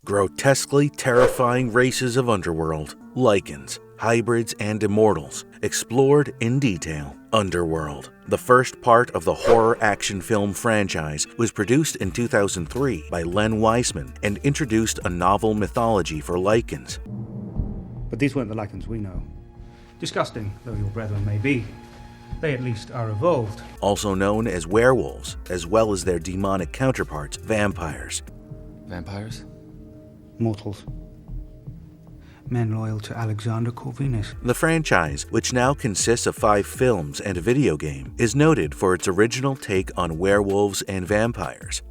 grotesquely terrifying races of Underworld, Lycans, hybrids, and Immortals, explored in detail. Underworld, the first part of the horror action film franchise, was produced in 2003 by Len Wiseman and introduced a novel mythology for Lycans. But these weren't the Lycans we know. Disgusting though your brethren may be, they at least are evolved. Also known as werewolves, as well as their demonic counterparts, vampires. Vampires? Mortals. Men loyal to Alexander Corvinus. The franchise, which now consists of 5 films and a video game, is noted for its original take on werewolves and vampires.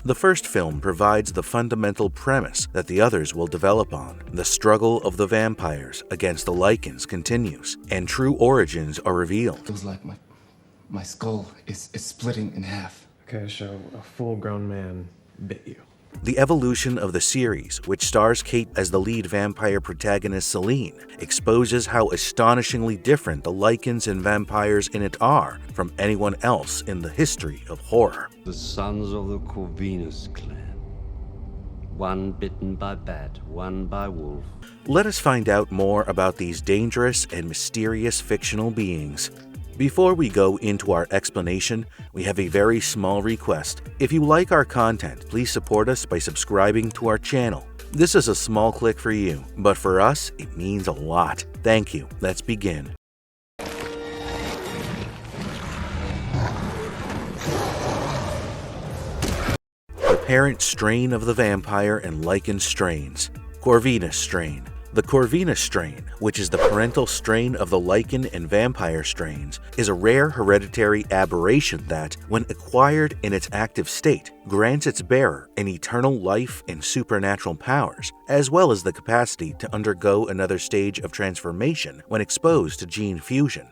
The first film provides the fundamental premise that the others will develop on. The struggle of the vampires against the Lycans continues, and true origins are revealed. Feels like my skull is splitting in half. Okay, so a full-grown man bit you. The evolution of the series, which stars Kate as the lead vampire protagonist Selene, exposes how astonishingly different the Lycans and vampires in it are from anyone else in the history of horror. The sons of the Corvinus clan. One bitten by bat, one by wolf. Let us find out more about these dangerous and mysterious fictional beings. Before we go into our explanation, we have a very small request. If you like our content, please support us by subscribing to our channel. This is a small click for you, but for us, it means a lot. Thank you. Let's begin. The parent strain of the Vampire and Lycan Strains, Corvinus Strain. The Corvinus strain, which is the parental strain of the Lycan and Vampire strains, is a rare hereditary aberration that, when acquired in its active state, grants its bearer an eternal life and supernatural powers, as well as the capacity to undergo another stage of transformation when exposed to gene fusion.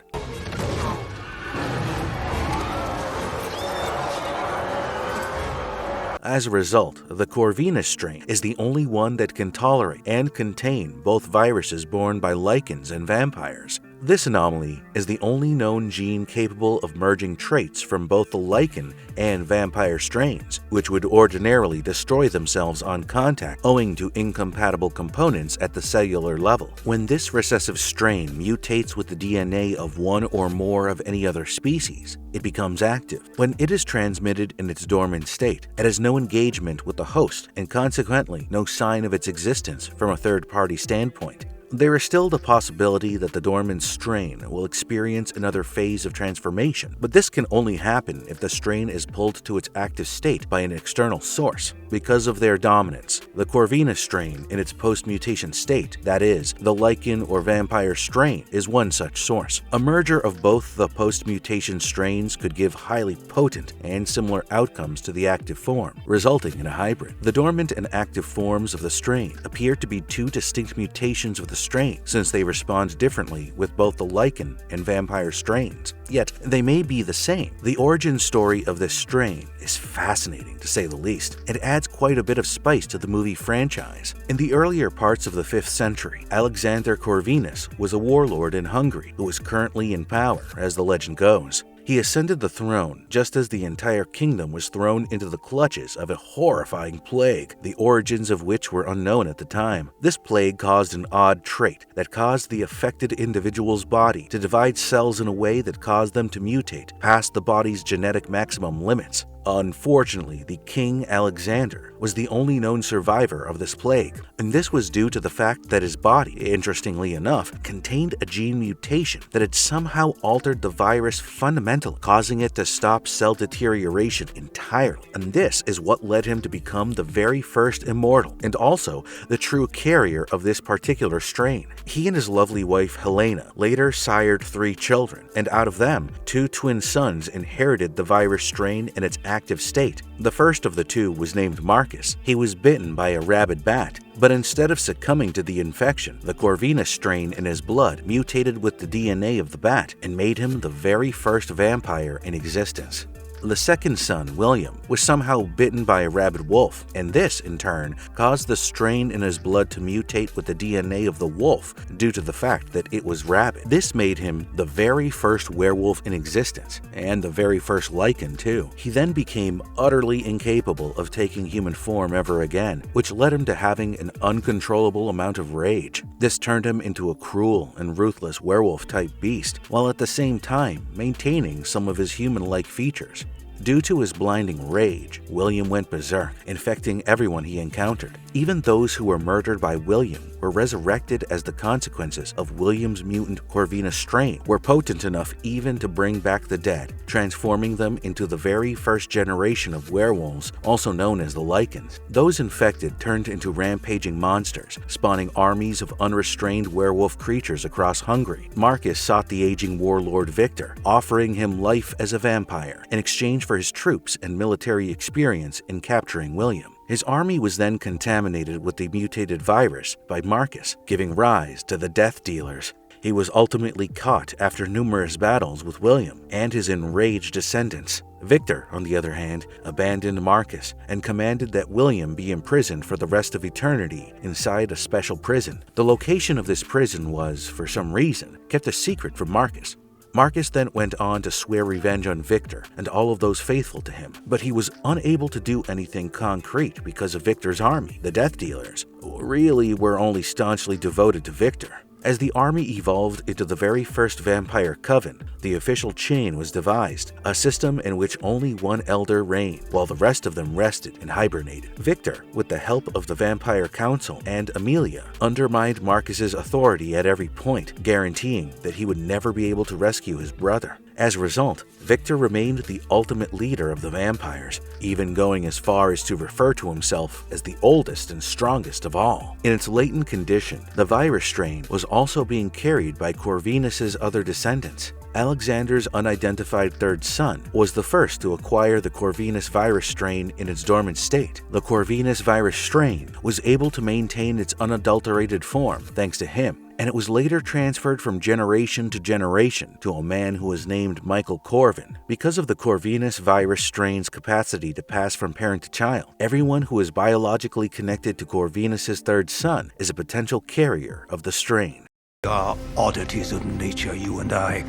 As a result, the Corvinus strain is the only one that can tolerate and contain both viruses borne by Lycans and vampires. This anomaly is the only known gene capable of merging traits from both the Lycan and vampire strains, which would ordinarily destroy themselves on contact owing to incompatible components at the cellular level. When this recessive strain mutates with the DNA of one or more of any other species, it becomes active. When it is transmitted in its dormant state, it has no engagement with the host and consequently no sign of its existence from a third-party standpoint. There is still the possibility that the dormant strain will experience another phase of transformation, but this can only happen if the strain is pulled to its active state by an external source. Because of their dominance, the Corvinus strain in its post-mutation state, that is, the Lycan or vampire strain, is one such source. A merger of both the post-mutation strains could give highly potent and similar outcomes to the active form, resulting in a hybrid. The dormant and active forms of the strain appear to be 2 distinct mutations of the strain, since they respond differently with both the Lycan and vampire strains. Yet, they may be the same. The origin story of this strain is fascinating, to say the least. It adds quite a bit of spice to the movie franchise. In the earlier parts of the 5th century, Alexander Corvinus was a warlord in Hungary who is currently in power, as the legend goes. He ascended the throne just as the entire kingdom was thrown into the clutches of a horrifying plague, the origins of which were unknown at the time. This plague caused an odd trait that caused the affected individual's body to divide cells in a way that caused them to mutate past the body's genetic maximum limits. Unfortunately, the King Alexander was the only known survivor of this plague, and this was due to the fact that his body, interestingly enough, contained a gene mutation that had somehow altered the virus fundamentally, causing it to stop cell deterioration entirely. And this is what led him to become the very first immortal, and also the true carrier of this particular strain. He and his lovely wife Helena later sired 3 children, and out of them, 2 twin sons inherited the virus strain in its active state. The first of the 2 was named Marcus. He was bitten by a rabid bat, but instead of succumbing to the infection, the Corvinus strain in his blood mutated with the DNA of the bat and made him the very first vampire in existence. The second son, William, was somehow bitten by a rabid wolf, and this, in turn, caused the strain in his blood to mutate with the DNA of the wolf due to the fact that it was rabid. This made him the very first werewolf in existence, and the very first Lycan too. He then became utterly incapable of taking human form ever again, which led him to having an uncontrollable amount of rage. This turned him into a cruel and ruthless werewolf-type beast, while at the same time maintaining some of his human-like features. Due to his blinding rage, William went berserk, infecting everyone he encountered. Even those who were murdered by William were resurrected as the consequences of William's mutant Corvinus Strain were potent enough even to bring back the dead, transforming them into the very first generation of werewolves, also known as the Lycans. Those infected turned into rampaging monsters, spawning armies of unrestrained werewolf creatures across Hungary. Marcus sought the aging warlord Victor, offering him life as a vampire in exchange for his troops and military experience in capturing William. His army was then contaminated with the mutated virus by Marcus, giving rise to the Death Dealers. He was ultimately caught after numerous battles with William and his enraged descendants. Victor, on the other hand, abandoned Marcus and commanded that William be imprisoned for the rest of eternity inside a special prison. The location of this prison was, for some reason, kept a secret from Marcus. Marcus then went on to swear revenge on Victor and all of those faithful to him, but he was unable to do anything concrete because of Victor's army. The Death Dealers really were only staunchly devoted to Victor. As the army evolved into the very first vampire coven, the official chain was devised, a system in which only one elder reigned, while the rest of them rested and hibernated. Victor, with the help of the Vampire Council and Amelia, undermined Marcus's authority at every point, guaranteeing that he would never be able to rescue his brother. As a result, Victor remained the ultimate leader of the vampires, even going as far as to refer to himself as the oldest and strongest of all. In its latent condition, the virus strain was also being carried by Corvinus's other descendants. Alexander's unidentified third son was the first to acquire the Corvinus virus strain in its dormant state. The Corvinus virus strain was able to maintain its unadulterated form thanks to him, and it was later transferred from generation to generation to a man who was named Michael Corvin. Because of the Corvinus virus strain's capacity to pass from parent to child, everyone who is biologically connected to Corvinus's third son is a potential carrier of the strain. We are oddities of nature, you and I.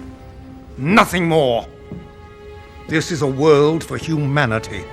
Nothing more. This is a world for humanity.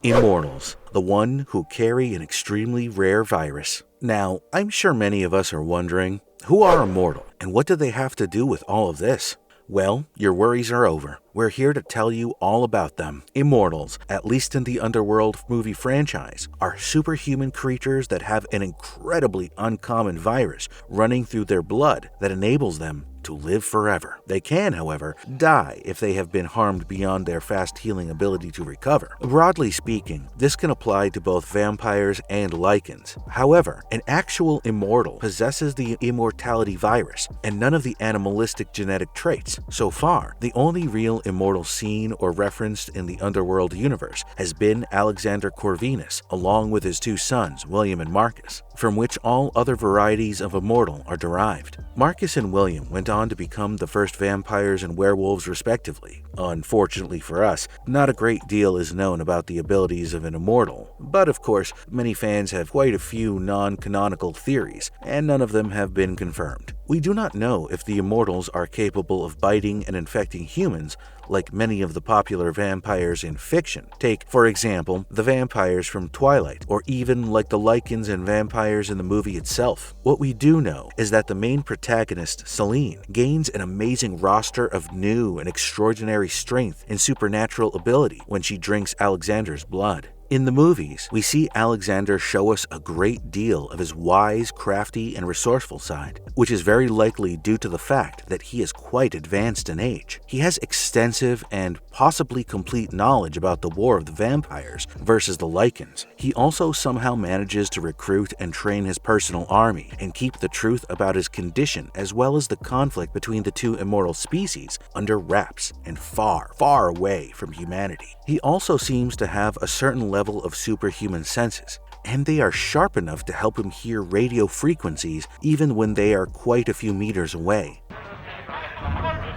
Immortals, the one who carry an extremely rare virus. Now, I'm sure many of us are wondering, who are Immortal, and what do they have to do with all of this? Well, your worries are over. We're here to tell you all about them. Immortals, at least in the Underworld movie franchise, are superhuman creatures that have an incredibly uncommon virus running through their blood that enables them to live forever. They can, however, die if they have been harmed beyond their fast healing ability to recover. Broadly speaking, this can apply to both vampires and Lycans. However, an actual immortal possesses the immortality virus and none of the animalistic genetic traits. So far, the only real immortal seen or referenced in the Underworld universe has been Alexander Corvinus, along with his two sons, William and Marcus, from which all other varieties of immortal are derived. Marcus and William went on to become the first vampires and werewolves respectively. Unfortunately for us, not a great deal is known about the abilities of an immortal, but of course, many fans have quite a few non-canonical theories, and none of them have been confirmed. We do not know if the Immortals are capable of biting and infecting humans like many of the popular vampires in fiction. Take, for example, the vampires from Twilight, or even like the Lycans and vampires in the movie itself. What we do know is that the main protagonist, Selene, gains an amazing roster of new and extraordinary strength and supernatural ability when she drinks Alexander's blood. In the movies, we see Alexander show us a great deal of his wise, crafty, and resourceful side, which is very likely due to the fact that he is quite advanced in age. He has extensive and possibly complete knowledge about the war of the vampires versus the Lycans. He also somehow manages to recruit and train his personal army and keep the truth about his condition as well as the conflict between the two immortal species under wraps and far, far away from humanity. He also seems to have a certain level of superhuman senses, and they are sharp enough to help him hear radio frequencies even when they are quite a few meters away.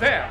There!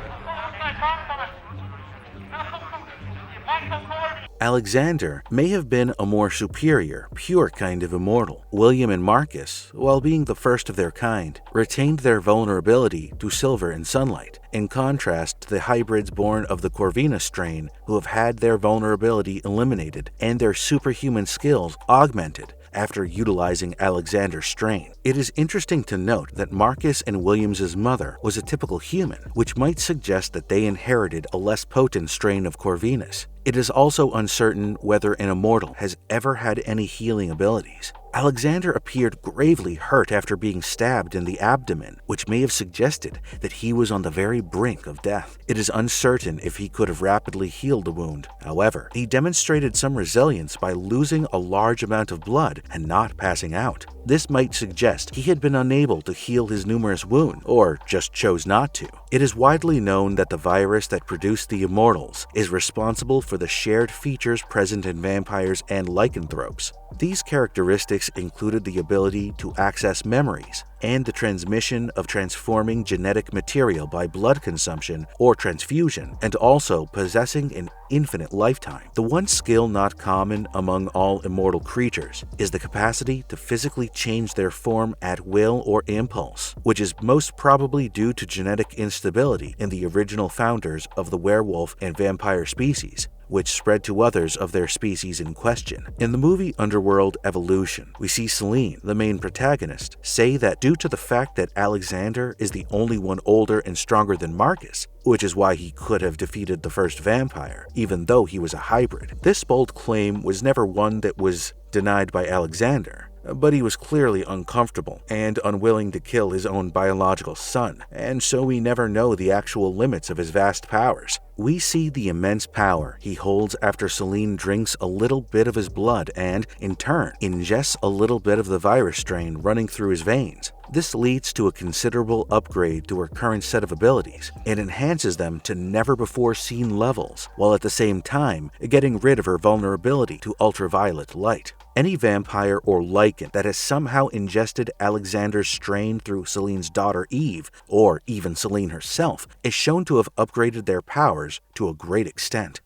Alexander may have been a more superior, pure kind of immortal. William and Marcus, while being the first of their kind, retained their vulnerability to silver and sunlight, in contrast to the hybrids born of the Corvinus strain who have had their vulnerability eliminated and their superhuman skills augmented after utilizing Alexander's strain. It is interesting to note that Marcus and William's mother was a typical human, which might suggest that they inherited a less potent strain of Corvinus. It is also uncertain whether an immortal has ever had any healing abilities. Alexander appeared gravely hurt after being stabbed in the abdomen, which may have suggested that he was on the very brink of death. It is uncertain if he could have rapidly healed the wound. However, he demonstrated some resilience by losing a large amount of blood and not passing out. This might suggest he had been unable to heal his numerous wounds, or just chose not to. It is widely known that the virus that produced the Immortals is responsible for the shared features present in vampires and lycanthropes. These characteristics included the ability to access memories and the transmission of transforming genetic material by blood consumption or transfusion, and also possessing an infinite lifetime. The one skill not common among all immortal creatures is the capacity to physically change their form at will or impulse, which is most probably due to genetic instability in the original founders of the werewolf and vampire species, which spread to others of their species in question. In the movie Underworld Evolution, we see Selene, the main protagonist, say that due to the fact that Alexander is the only one older and stronger than Marcus, which is why he could have defeated the first vampire, even though he was a hybrid. This bold claim was never one that was denied by Alexander, but he was clearly uncomfortable and unwilling to kill his own biological son, and so we never know the actual limits of his vast powers. We see the immense power he holds after Selene drinks a little bit of his blood and, in turn, ingests a little bit of the virus strain running through his veins. This leads to a considerable upgrade to her current set of abilities and enhances them to never-before-seen levels, while at the same time getting rid of her vulnerability to ultraviolet light. Any vampire or Lycan that has somehow ingested Alexander's strain through Selene's daughter Eve, or even Selene herself, is shown to have upgraded their powers to a great extent.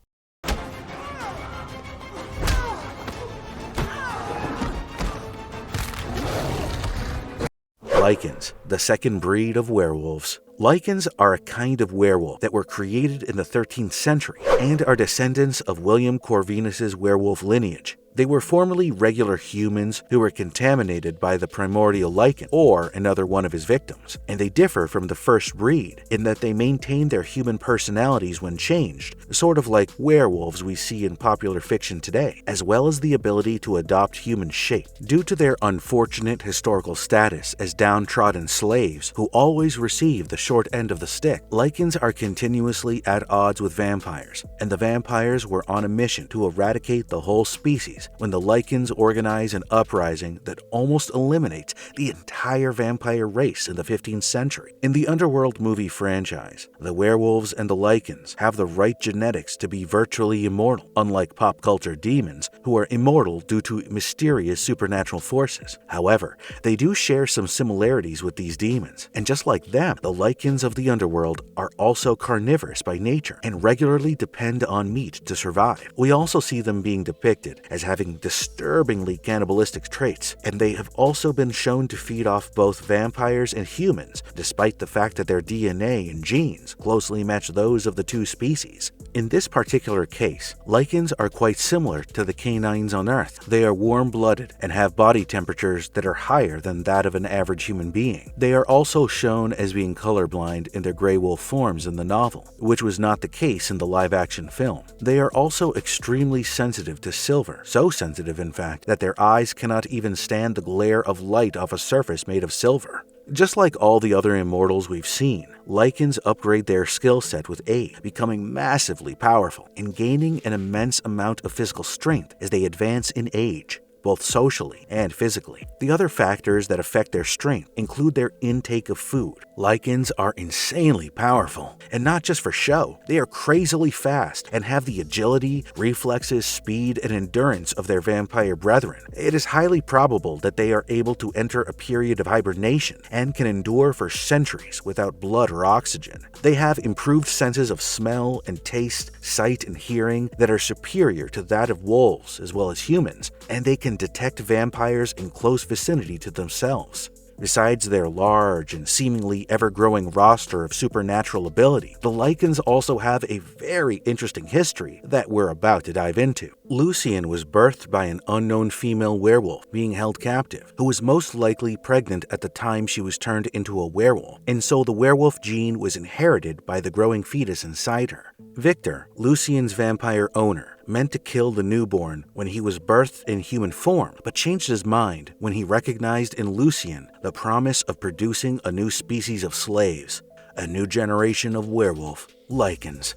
Lycans, the second breed of werewolves. Lycans are a kind of werewolf that were created in the 13th century and are descendants of William Corvinus's werewolf lineage. They were formerly regular humans who were contaminated by the primordial Lycan, or another one of his victims, and they differ from the first breed in that they maintain their human personalities when changed, sort of like werewolves we see in popular fiction today, as well as the ability to adopt human shape. Due to their unfortunate historical status as downtrodden slaves who always receive the short end of the stick, Lycans are continuously at odds with vampires, and the vampires were on a mission to eradicate the whole species when the Lycans organize an uprising that almost eliminates the entire vampire race in the 15th century. In the Underworld movie franchise, the werewolves and the Lycans have the right genetics to be virtually immortal, unlike pop culture demons who are immortal due to mysterious supernatural forces. However, they do share some similarities with these demons, and just like them, the Lycans of the Underworld are also carnivorous by nature and regularly depend on meat to survive. We also see them being depicted as having disturbingly cannibalistic traits, and they have also been shown to feed off both vampires and humans, despite the fact that their DNA and genes closely match those of the two species. In this particular case, Lycans are quite similar to the canines on Earth. They are warm-blooded and have body temperatures that are higher than that of an average human being. They are also shown as being colorblind in their gray wolf forms in the novel, which was not the case in the live-action film. They are also extremely sensitive to silver, so sensitive in fact that their eyes cannot even stand the glare of light off a surface made of silver. Just like all the other immortals we've seen, Lycans upgrade their skill set with age, becoming massively powerful and gaining an immense amount of physical strength as they advance in age. both socially and physically. The other factors that affect their strength include their intake of food. Lycans are insanely powerful, and not just for show. They are crazily fast and have the agility, reflexes, speed, and endurance of their vampire brethren. It is highly probable that they are able to enter a period of hibernation and can endure for centuries without blood or oxygen. They have improved senses of smell and taste, sight and hearing that are superior to that of wolves as well as humans, and they can detect vampires in close vicinity to themselves. Besides their large and seemingly ever-growing roster of supernatural ability, the Lycans also have a very interesting history that we're about to dive into. Lucien was birthed by an unknown female werewolf being held captive, who was most likely pregnant at the time she was turned into a werewolf, and so the werewolf gene was inherited by the growing fetus inside her. Victor, Lucien's vampire owner, meant to kill the newborn when he was birthed in human form, but changed his mind when he recognized in Lucien the promise of producing a new species of slaves, a new generation of werewolf, Lycans.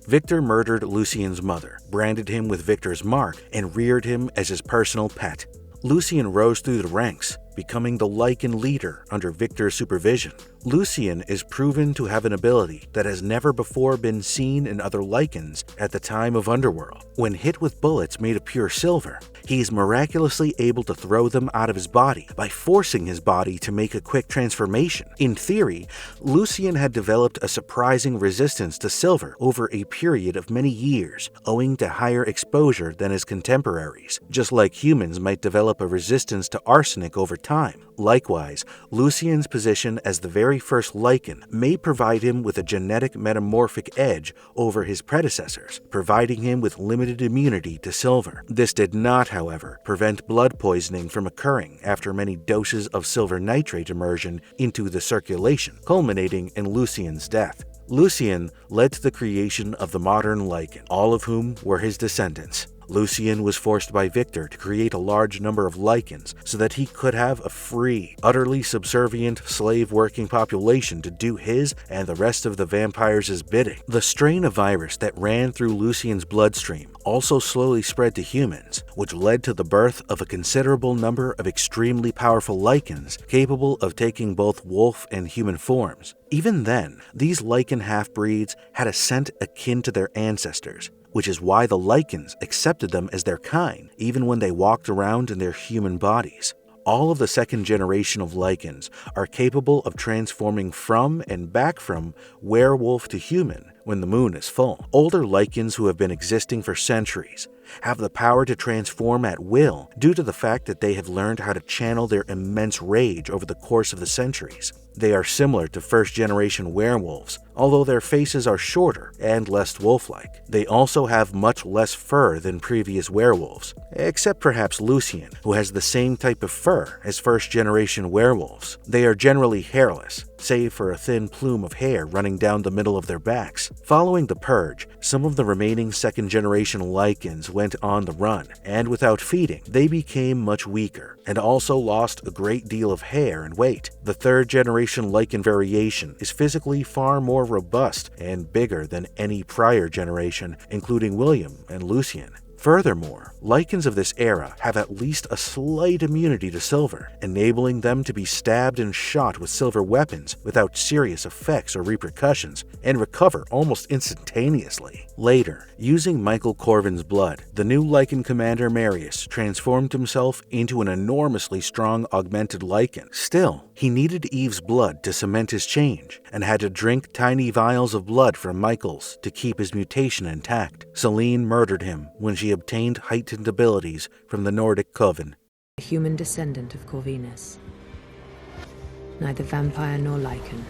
Victor murdered Lucien's mother, branded him with Victor's mark, and reared him as his personal pet. Lucien rose through the ranks, becoming the Lycan leader under Victor's supervision. Lucien is proven to have an ability that has never before been seen in other Lycans at the time of Underworld. When hit with bullets made of pure silver, he is miraculously able to throw them out of his body by forcing his body to make a quick transformation. In theory, Lucien had developed a surprising resistance to silver over a period of many years, owing to higher exposure than his contemporaries, just like humans might develop a resistance to arsenic over time. Likewise, Lucien's position as the very first Lycan may provide him with a genetic metamorphic edge over his predecessors, providing him with limited immunity to silver. This did not, however, prevent blood poisoning from occurring after many doses of silver nitrate immersion into the circulation, culminating in Lucien's death. Lucien led to the creation of the modern Lycan, all of whom were his descendants. Lucien was forced by Victor to create a large number of Lycans so that he could have a free, utterly subservient, slave-working population to do his and the rest of the vampires' bidding. The strain of virus that ran through Lucien's bloodstream also slowly spread to humans, which led to the birth of a considerable number of extremely powerful Lycans capable of taking both wolf and human forms. Even then, these Lycan half-breeds had a scent akin to their ancestors, which is why the Lycans accepted them as their kind, even when they walked around in their human bodies. All of the second generation of Lycans are capable of transforming from and back from werewolf to human when the moon is full. Older Lycans who have been existing for centuries have the power to transform at will due to the fact that they have learned how to channel their immense rage over the course of the centuries. They are similar to first-generation werewolves, although their faces are shorter and less wolf-like. They also have much less fur than previous werewolves, except perhaps Lucien, who has the same type of fur as first-generation werewolves. They are generally hairless, save for a thin plume of hair running down the middle of their backs. Following the purge, some of the remaining second-generation Lycans went on the run, and without feeding, they became much weaker, and also lost a great deal of hair and weight. The third-generation Lycan variation is physically far more robust and bigger than any prior generation, including William and Lucien. Furthermore, Lycans of this era have at least a slight immunity to silver, enabling them to be stabbed and shot with silver weapons without serious effects or repercussions, and recover almost instantaneously. Later, using Michael Corvin's blood, the new Lycan commander Marius transformed himself into an enormously strong augmented Lycan. Still, he needed Eve's blood to cement his change, and had to drink tiny vials of blood from Michael's to keep his mutation intact. Selene murdered him when she obtained heightened abilities from the Nordic coven. A human descendant of Corvinus. Neither vampire nor Lycan.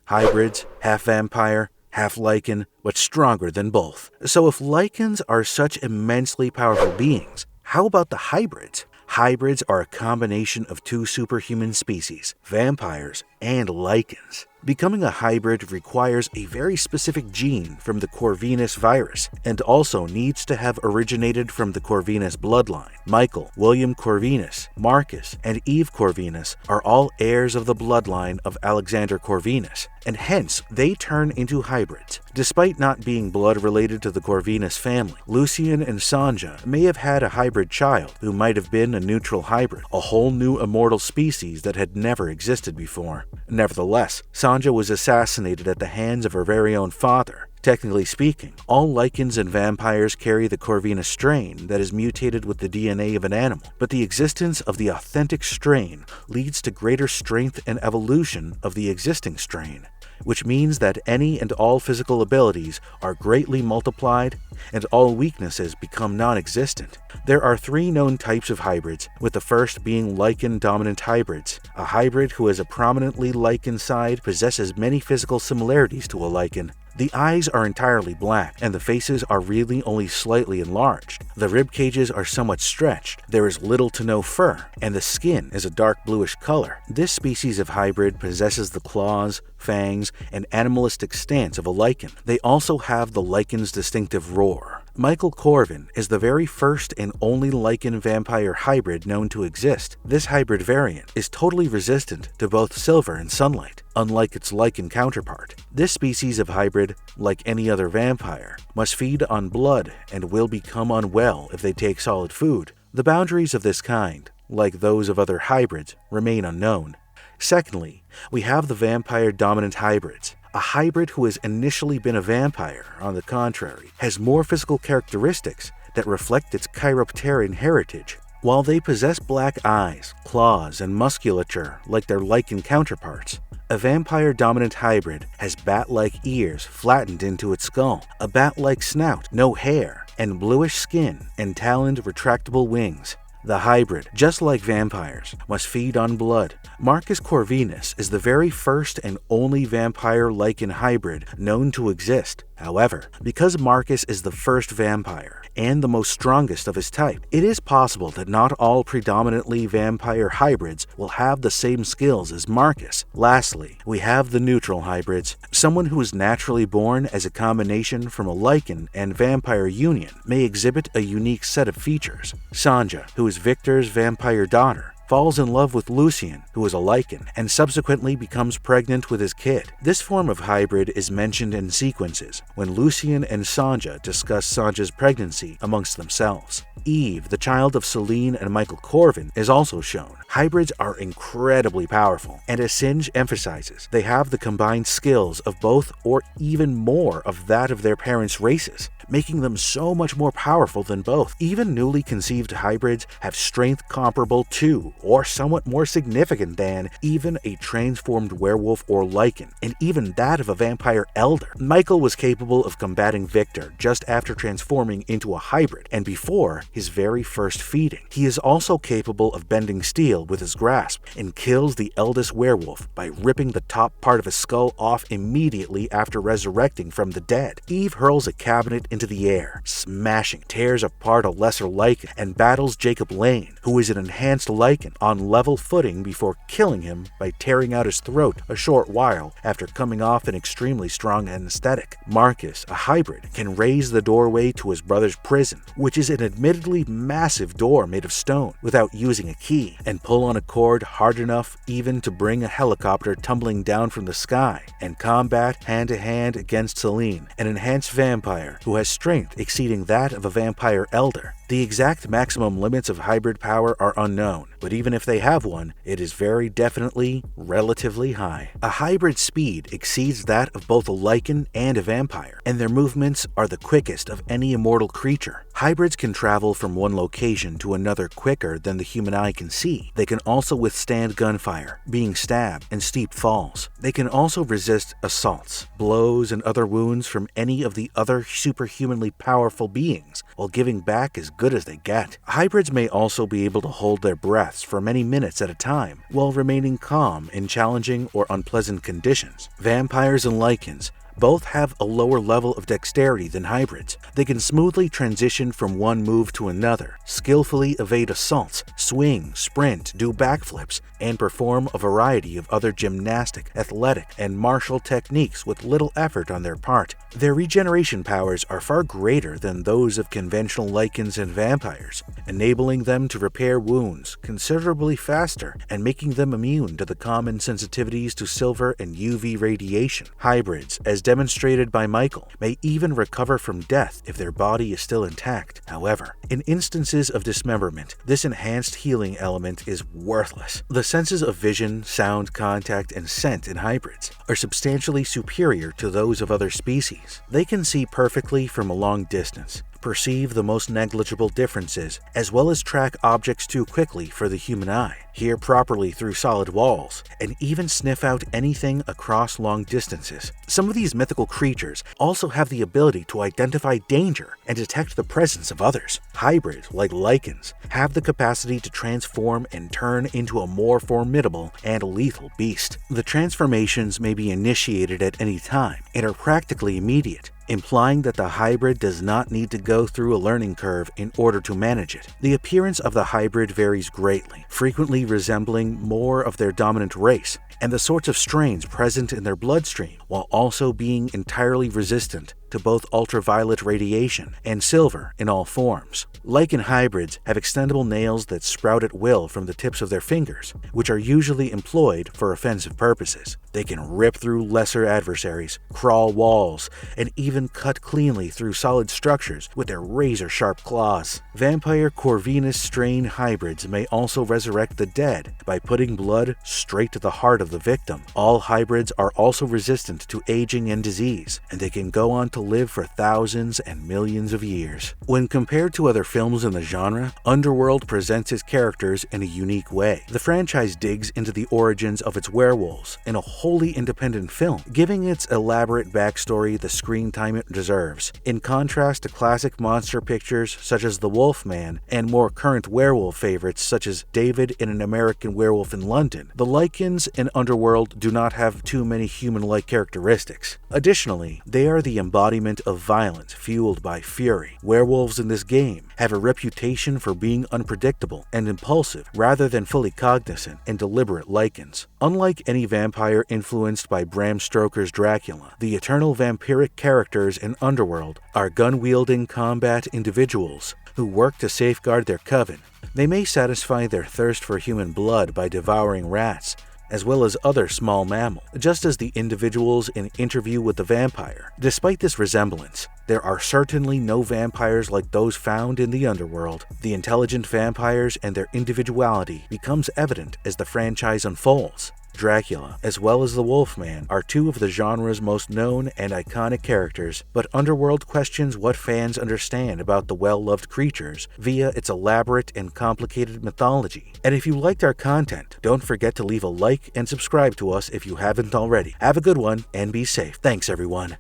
Hybrids, half vampire, half Lycan, but stronger than both. So if Lycans are such immensely powerful beings, how about the hybrids? Hybrids are a combination of two superhuman species, vampires and Lycans. Becoming a hybrid requires a very specific gene from the Corvinus virus, and also needs to have originated from the Corvinus bloodline. Michael, William Corvinus, Marcus, and Eve Corvinus are all heirs of the bloodline of Alexander Corvinus, and hence they turn into hybrids. Despite not being blood related to the Corvinus family, Lucian and Sanja may have had a hybrid child who might have been a neutral hybrid, a whole new immortal species that had never existed before. Nevertheless, Sanja was assassinated at the hands of her very own father. Technically speaking, all Lycans and vampires carry the Corvinus strain that is mutated with the DNA of an animal, but the existence of the authentic strain leads to greater strength and evolution of the existing strain, which means that any and all physical abilities are greatly multiplied and all weaknesses become non-existent. There are 3 known types of hybrids, with the first being Lycan-dominant hybrids. A hybrid who has a prominently Lycan side possesses many physical similarities to a Lycan. The eyes are entirely black, and the faces are really only slightly enlarged. The rib cages are somewhat stretched, there is little to no fur, and the skin is a dark bluish color. This species of hybrid possesses the claws, fangs, and animalistic stance of a Lycan. They also have the Lycan's distinctive roar. Michael Corvin is the very first and only Lycan vampire hybrid known to exist. This hybrid variant is totally resistant to both silver and sunlight, unlike its Lycan counterpart. This species of hybrid, like any other vampire, must feed on blood and will become unwell if they take solid food. The boundaries of this kind, like those of other hybrids, remain unknown. Secondly, we have the vampire-dominant hybrids. A hybrid who has initially been a vampire, on the contrary, has more physical characteristics that reflect its chiropteran heritage. While they possess black eyes, claws, and musculature like their Lycan counterparts, a vampire-dominant hybrid has bat-like ears flattened into its skull, a bat-like snout, no hair, and bluish skin and taloned retractable wings. The hybrid, just like vampires, must feed on blood. Marcus Corvinus is the very first and only vampire-Lycan hybrid known to exist. However, because Marcus is the first vampire and the most strongest of his type, it is possible that not all predominantly vampire hybrids will have the same skills as Marcus. Lastly, we have the neutral hybrids. Someone who is naturally born as a combination from a Lycan and vampire union may exhibit a unique set of features. Sanja, who is Victor's vampire daughter, falls in love with Lucian, who is a Lycan, and subsequently becomes pregnant with his kid. This form of hybrid is mentioned in sequences when Lucian and Sanja discuss Sanja's pregnancy amongst themselves. Eve, the child of Selene and Michael Corvin, is also shown. Hybrids are incredibly powerful, and as Singe emphasizes, they have the combined skills of both or even more of that of their parents' races, making them so much more powerful than both. Even newly conceived hybrids have strength comparable to, or somewhat more significant than, even a transformed werewolf or Lycan, and even that of a vampire elder. Michael was capable of combating Victor just after transforming into a hybrid, and before his very first feeding. He is also capable of bending steel with his grasp, and kills the eldest werewolf by ripping the top part of his skull off immediately after resurrecting from the dead. Eve hurls a cabinet into the air, smashing, tears apart a lesser Lycan, and battles Jacob Lane, who is an enhanced Lycan, on level footing before killing him by tearing out his throat a short while after coming off an extremely strong anesthetic. Marcus, a hybrid, can raise the doorway to his brother's prison, which is an admittedly massive door made of stone, without using a key, and pull on a cord hard enough even to bring a helicopter tumbling down from the sky, and combat hand-to-hand against Selene, an enhanced vampire who has strength exceeding that of a vampire elder. The exact maximum limits of hybrid power are unknown, but even if they have one, it is very definitely relatively high. A hybrid speed exceeds that of both a Lycan and a vampire, and their movements are the quickest of any immortal creature. Hybrids can travel from one location to another quicker than the human eye can see. They can also withstand gunfire, being stabbed, and steep falls. They can also resist assaults, blows, and other wounds from any of the other superhumanly powerful beings, while giving back as good as they get. Hybrids may also be able to hold their breaths for many minutes at a time, while remaining calm in challenging or unpleasant conditions. Vampires and Lycans Both have a lower level of dexterity than hybrids. They can smoothly transition from one move to another, skillfully evade assaults, swing, sprint, do backflips, and perform a variety of other gymnastic, athletic, and martial techniques with little effort on their part. Their regeneration powers are far greater than those of conventional Lycans and vampires, enabling them to repair wounds considerably faster and making them immune to the common sensitivities to silver and UV radiation. Hybrids, as demonstrated by Michael, may even recover from death if their body is still intact. However, in instances of dismemberment, this enhanced healing element is worthless. The senses of vision, sound, contact, and scent in hybrids are substantially superior to those of other species. They can see perfectly from a long distance, perceive the most negligible differences, as well as track objects too quickly for the human eye, hear properly through solid walls, and even sniff out anything across long distances. Some of these mythical creatures also have the ability to identify danger and detect the presence of others. Hybrids, like Lycans, have the capacity to transform and turn into a more formidable and lethal beast. The transformations may be initiated at any time and are practically immediate, implying that the hybrid does not need to go through a learning curve in order to manage it. The appearance of the hybrid varies greatly, frequently resembling more of their dominant race and the sorts of strains present in their bloodstream, while also being entirely resistant to both ultraviolet radiation and silver in all forms. Lycan hybrids have extendable nails that sprout at will from the tips of their fingers, which are usually employed for offensive purposes. They can rip through lesser adversaries, crawl walls, and even cut cleanly through solid structures with their razor-sharp claws. Vampire Corvinus Strain hybrids may also resurrect the dead by putting blood straight to the heart of the victim. All hybrids are also resistant to aging and disease, and they can go on to live for thousands and millions of years. When compared to other films in the genre, Underworld presents its characters in a unique way. The franchise digs into the origins of its werewolves in a wholly independent film, giving its elaborate backstory the screen time it deserves. In contrast to classic monster pictures such as The Wolfman and more current werewolf favorites such as David in An American Werewolf in London, the Lycans in Underworld do not have too many human-like characteristics. Additionally, they are the embodiment of violence fueled by fury. Werewolves in this game have a reputation for being unpredictable and impulsive rather than fully cognizant and deliberate Lycans. Unlike any vampire influenced by Bram Stoker's Dracula, the eternal vampiric characters in Underworld are gun-wielding combat individuals who work to safeguard their coven. They may satisfy their thirst for human blood by devouring rats, as well as other small mammals, just as the individuals in Interview with the Vampire. Despite this resemblance, there are certainly no vampires like those found in the Underworld. The intelligent vampires and their individuality becomes evident as the franchise unfolds. Dracula, as well as the Wolfman, are two of the genre's most known and iconic characters, but Underworld questions what fans understand about the well-loved creatures via its elaborate and complicated mythology. And if you liked our content, don't forget to leave a like and subscribe to us if you haven't already. Have a good one and be safe. Thanks, everyone.